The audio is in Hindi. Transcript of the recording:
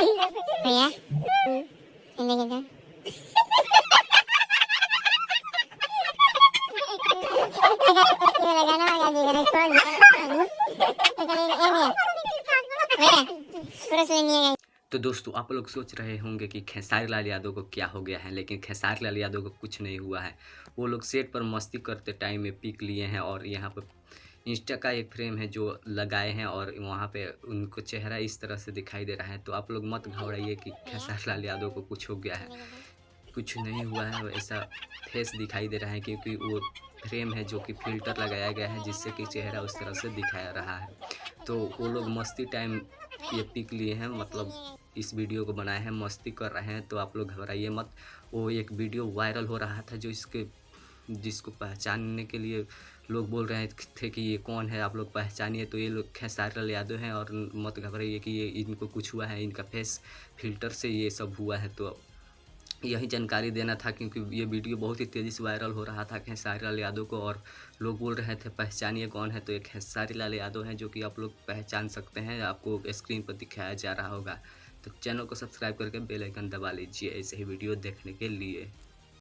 भैया जिंदगी का लगाना होगा जी गणेश को तो दोस्तों आप लोग सोच रहे होंगे कि खेसारी लाल यादव को क्या हो गया है, लेकिन खेसारी लाल यादव को कुछ नहीं हुआ है। वो लोग सेट पर मस्ती करते टाइम में पिक लिए हैं और यहाँ पर इंस्टा का एक फ्रेम है जो लगाए हैं और वहाँ पे उनको चेहरा इस तरह से दिखाई दे रहा है। तो आप लोग मत घबराइए कि खेसारी लाल यादव को कुछ हो गया है, कुछ नहीं हुआ है। ऐसा फेस दिखाई दे रहा है क्योंकि वो फ्रेम है जो कि फ़िल्टर लगाया गया है जिससे कि चेहरा उस तरह से दिखाया रहा है। तो वो लोग मस्ती टाइम ये पिक लिए हैं, मतलब इस वीडियो को बनाए हैं, मस्ती कर रहे हैं। तो आप लोग घबराइए मत। वो एक वीडियो वायरल हो रहा था जिसको पहचानने के लिए लोग बोल रहे थे कि ये कौन है, आप लोग पहचानिए। तो ये लोग खेसारी लाल यादव हैं और मत घबराइए कि ये इनको कुछ हुआ है, इनका फेस फ़िल्टर से ये सब हुआ है। तो यही जानकारी देना था क्योंकि ये वीडियो बहुत ही तेज़ी से वायरल हो रहा था खेसारी लाल यादव को और लोग बोल रहे थे पहचानिए कौन है। तो ये खेसारी लाल यादव है जो कि आप लोग पहचान सकते हैं, आपको स्क्रीन पर दिखाया जा रहा होगा। तो चैनल को सब्सक्राइब करके बेल आइकन दबा लीजिए ऐसे ही वीडियो देखने के लिए।